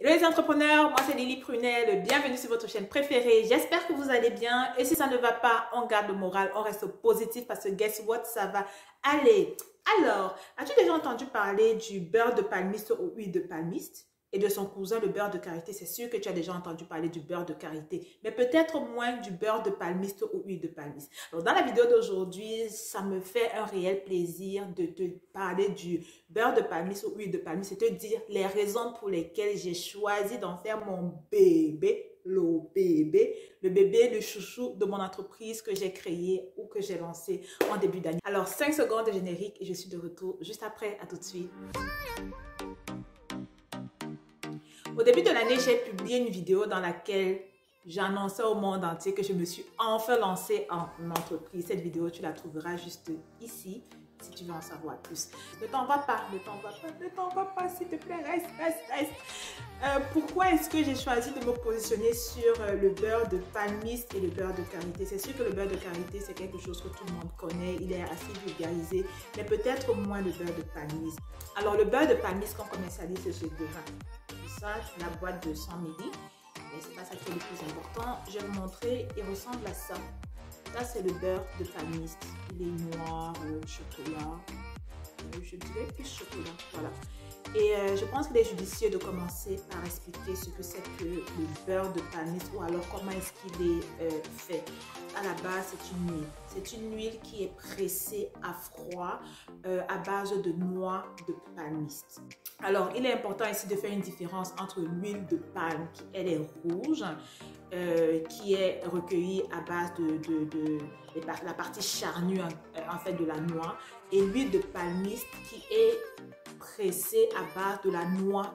Hello les entrepreneurs, moi c'est Lily Prunel, bienvenue sur votre chaîne préférée, j'espère que vous allez bien et si ça ne va pas, on garde le moral, on reste positif parce que guess what, ça va aller. Alors, as-tu déjà entendu parler du beurre de palmiste ou huile de palmiste et de son cousin le beurre de karité? C'est sûr que tu as déjà entendu parler du beurre de karité, mais peut-être moins du beurre de palmiste ou huile de palmiste. Alors, dans la vidéo d'aujourd'hui, ça me fait un réel plaisir de te parler du beurre de palmiste ou huile de palmiste et te dire les raisons pour lesquelles j'ai choisi d'en faire mon bébé. Le bébé, le chouchou de mon entreprise que j'ai créé ou que j'ai lancé en début d'année. Alors, 5 secondes de générique et je suis de retour juste après. À tout de suite. Au début de l'année, j'ai publié une vidéo dans laquelle j'annonçais au monde entier que je me suis enfin lancée en entreprise. Cette vidéo, tu la trouveras juste ici. Si tu veux en savoir plus. Ne t'en va pas, s'il te plaît, reste. Pourquoi est-ce que j'ai choisi de me positionner sur le beurre de palmiste et le beurre de karité? C'est sûr que le beurre de karité, c'est quelque chose que tout le monde connaît, il est assez vulgarisé, mais peut-être moins le beurre de palmiste. Alors, le beurre de palmiste qu'on commercialise chez Guérin, c'est ça, c'est la boîte de 100 ml, mais c'est pas ça qui est le plus important. Je vais vous montrer, il ressemble à ça. Ça, c'est le beurre de palmiste. Il est noir, chocolat. Je dirais plus chocolat. Voilà. Et je pense qu'il est judicieux de commencer par expliquer ce que c'est que le beurre de palmiste ou alors comment est-ce qu'il est fait. À la base, c'est une huile. C'est une huile qui est pressée à froid à base de noix de palmiste. Alors, il est important ici de faire une différence entre l'huile de palme qui, elle, est rouge, qui est recueillie à base de la partie charnue en fait de la noix, et l'huile de palmiste qui est pressée à base de la noix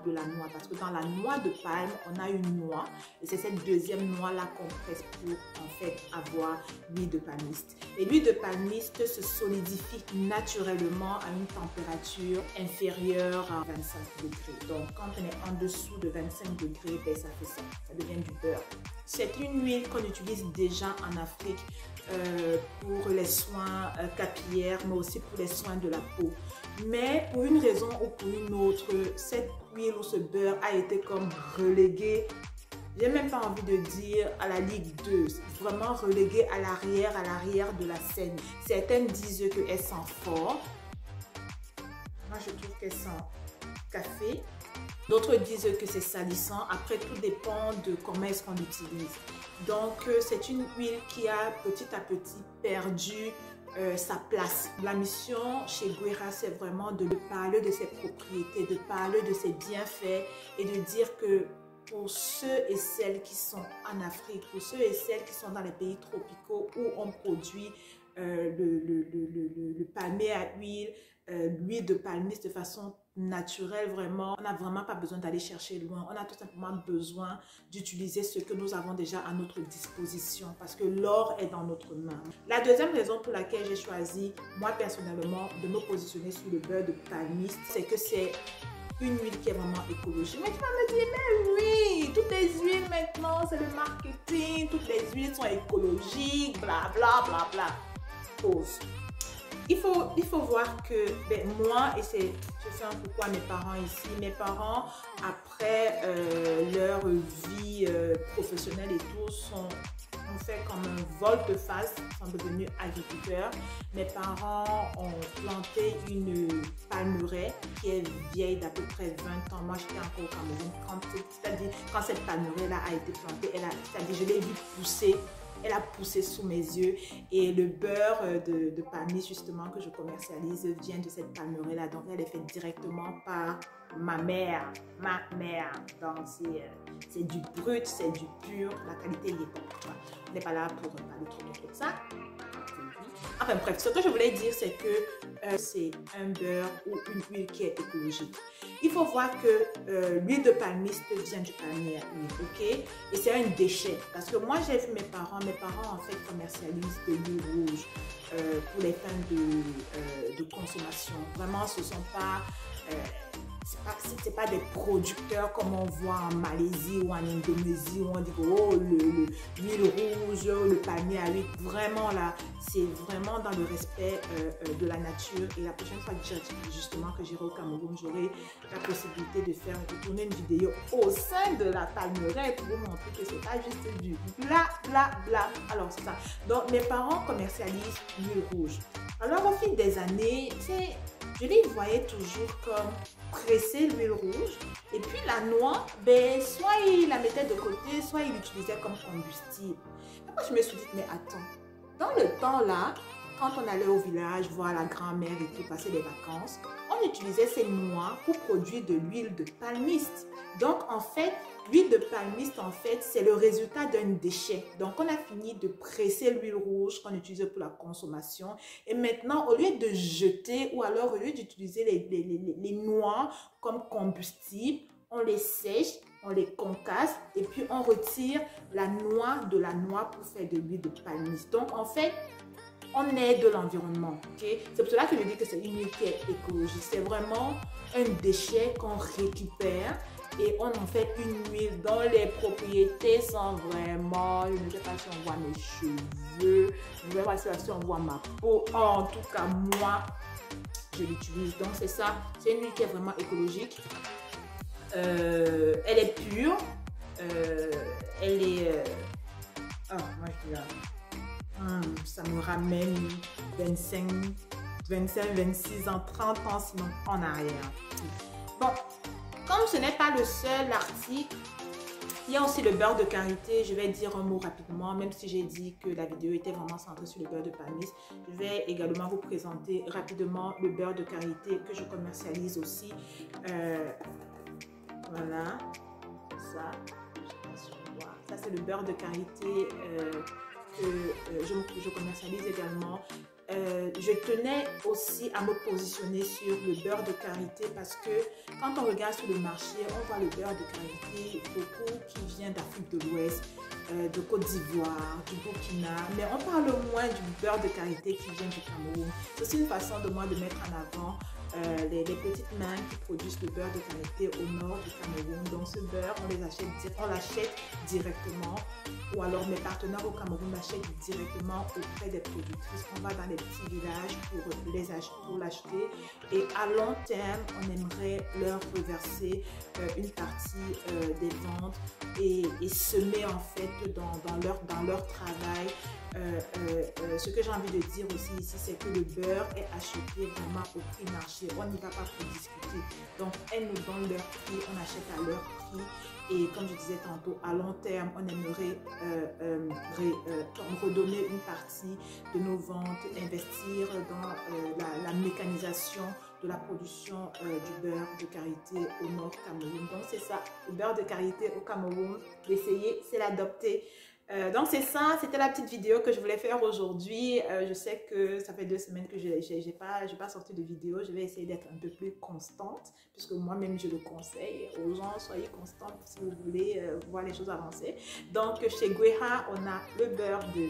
parce que dans la noix de palme on a une noix et c'est cette deuxième noix là qu'on presse pour en fait avoir l'huile de palmiste. Et l'huile de palmiste se solidifie naturellement à une température inférieure à 25 degrés. Donc quand on est en dessous de 25 degrés, ben, ça fait ça devient du beurre. C'est une huile qu'on utilise déjà en Afrique pour les soins capillaires, mais aussi pour les soins de la peau. Mais pour une raison ou pour une autre, cette huile ou ce beurre a été comme relégué, j'ai même pas envie de dire à la Ligue 2, vraiment relégué à l'arrière de la scène. Certaines disent qu'elle sent fort. Moi, je trouve qu'elle sent café. D'autres disent que c'est salissant. Après, tout dépend de comment est-ce qu'on l'utilise. Donc, c'est une huile qui a petit à petit perdu sa place. La mission chez Guérin, c'est vraiment de parler de ses propriétés, de parler de ses bienfaits et de dire que pour ceux et celles qui sont en Afrique, pour ceux et celles qui sont dans les pays tropicaux où on produit le palmier à huile, l'huile de palmiste de façon naturelle, vraiment, on n'a vraiment pas besoin d'aller chercher loin. On a tout simplement besoin d'utiliser ce que nous avons déjà à notre disposition parce que l'or est dans notre main. La deuxième raison pour laquelle j'ai choisi, moi personnellement, de me positionner sur le beurre de palmiste, c'est que c'est une huile qui est vraiment écologique. Mais tu vas me dire, mais oui, toutes les huiles maintenant, c'est le marketing, toutes les huiles sont écologiques, bla bla bla bla. Pause. Il faut voir que moi, et je fais un coucou à mes parents ici, mes parents, après leur vie professionnelle et tout, ont fait comme un volte-face, sont devenus agriculteurs. Mes parents ont planté une palmeraie qui est vieille d'à peu près 20 ans. Moi, j'étais encore au Cameroun. Quand cette palmeraie-là a été plantée, c'est-à-dire je l'ai vu pousser. Elle a poussé sous mes yeux et le beurre de palmiste justement que je commercialise vient de cette palmeraie-là. Donc, elle est faite directement par ma mère. Donc, c'est du brut, c'est du pur. La qualité y est pas. On n'est pas là pour parler trop de ça. Enfin bref, ce que je voulais dire, c'est que c'est un beurre ou une huile qui est écologique. Il faut voir que l'huile de palmiste vient du palmier à huile, ok? Et c'est un déchet. Parce que moi, j'ai vu mes parents en fait commercialisent de l'huile rouge pour les fins de consommation. Vraiment, ce ne sont pas c'est pas des producteurs comme on voit en Malaisie ou en Indonésie où on dit que oh, l'huile rouge, le palmier à huile. Vraiment là, c'est vraiment dans le respect de la nature. Et la prochaine fois justement que j'irai au Cameroun, j'aurai la possibilité de tourner une vidéo au sein de la palmeraie pour vous montrer que c'est pas juste du bla bla bla. Alors c'est ça. Donc mes parents commercialisent l'huile rouge. Alors au fil des années, je les voyais toujours comme presser l'huile rouge et puis la noix, ben, soit il la mettait de côté, soit il l'utilisait comme combustible. Après, je me suis dit, mais attends, dans le temps là, quand on allait au village voir la grand-mère et tout, passer des vacances, on utilisait ces noix pour produire de l'huile de palmiste. Donc, en fait, l'huile de palmiste, en fait, c'est le résultat d'un déchet. Donc, on a fini de presser l'huile rouge qu'on utilisait pour la consommation. Et maintenant, au lieu de jeter ou alors au lieu d'utiliser les noix comme combustible, on les sèche, on les concasse et puis on retire la noix de la noix pour faire de l'huile de palmiste. Donc, en fait, on aide l'environnement, ok? C'est pour cela que je dis que c'est une huile qui est écologique. C'est vraiment un déchet qu'on récupère et on en fait une huile dont les propriétés sont vraiment, je ne sais pas si on voit mes cheveux, je ne sais pas si on voit ma peau. En tout cas, moi, je l'utilise. Donc, c'est ça. C'est une huile qui est vraiment écologique. Elle est pure. Elle est... moi, je dis là... ça me ramène 25, 26 ans, 30 ans sinon en arrière. Bon, comme ce n'est pas le seul article, il y a aussi le beurre de karité. Je vais dire un mot rapidement, même si j'ai dit que la vidéo était vraiment centrée sur le beurre de palmiste. Je vais également vous présenter rapidement le beurre de karité que je commercialise aussi. Voilà, ça, ça c'est le beurre de karité que je commercialise également. Je tenais aussi à me positionner sur le beurre de karité parce que quand on regarde sur le marché, on voit le beurre de karité beaucoup qui vient d'Afrique de l'Ouest, de Côte d'Ivoire, du Burkina, mais on parle moins du beurre de karité qui vient du Cameroun. C'est aussi une façon de moi de mettre en avant les petites mains qui produisent le beurre de karité au nord du Cameroun. Donc ce beurre, on l'achète directement, ou alors mes partenaires au Cameroun l'achètent directement auprès des productrices. On va dans les petits villages pour l'acheter et à long terme, on aimerait leur reverser une partie des ventes et semer en fait dans leur travail. Ce que j'ai envie de dire aussi ici, c'est que le beurre est acheté vraiment au prix marché. On n'y va pas pour discuter. Donc, elles nous donnent leur prix, on achète à leur prix. Et comme je disais tantôt, à long terme, on aimerait redonner une partie de nos ventes, investir dans la mécanisation de la production du beurre de karité au nord Cameroun. Donc, c'est ça, le beurre de karité au Cameroun. L'essayer, c'est l'adopter. Donc c'est ça, c'était la petite vidéo que je voulais faire aujourd'hui. Je sais que ça fait 2 semaines que je n'ai pas sorti de vidéo. Je vais essayer d'être un peu plus constante puisque moi-même je le conseille aux gens, soyez constants si vous voulez voir les choses avancer. Donc chez Guéha, on a le beurre de...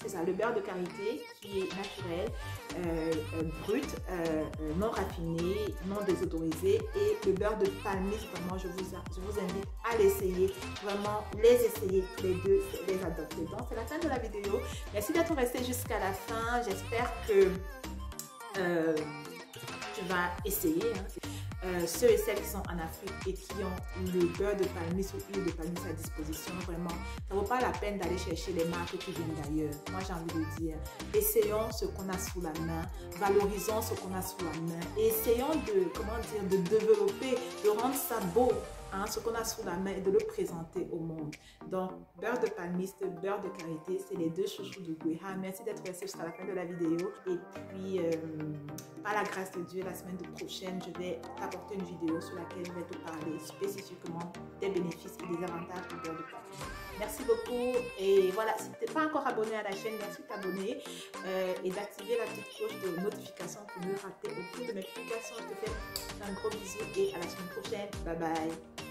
c'est ça, le beurre de karité qui est naturel, brut, non raffiné, non désodorisé, et le beurre de palmiste, vraiment je vous invite à l'essayer, vraiment les essayer les deux, les adopter. Donc c'est la fin de la vidéo. Merci d'être resté jusqu'à la fin. J'espère que tu vas essayer. Ceux et celles qui sont en Afrique et qui ont le beurre de palmiste ou l'huile de palmiste à disposition, vraiment, ça ne vaut pas la peine d'aller chercher les marques qui viennent d'ailleurs. Moi, j'ai envie de dire, essayons ce qu'on a sous la main, valorisons ce qu'on a sous la main et essayons de développer, de rendre ça beau. Ce qu'on a sous la main et de le présenter au monde. Donc, beurre de palmiste, beurre de karité, c'est les deux chouchous de Guéha. Merci d'être resté jusqu'à la fin de la vidéo. Et puis, par la grâce de Dieu, la semaine prochaine, je vais t'apporter une vidéo sur laquelle je vais te parler spécifiquement des bénéfices et des avantages du beurre de karité. Merci beaucoup. Et voilà, si tu n'es pas encore abonné à la chaîne, merci de t'abonner et d'activer la petite cloche de notification pour ne rater aucune de mes publications. Je te fais un gros bisou et à la semaine prochaine. Bye bye.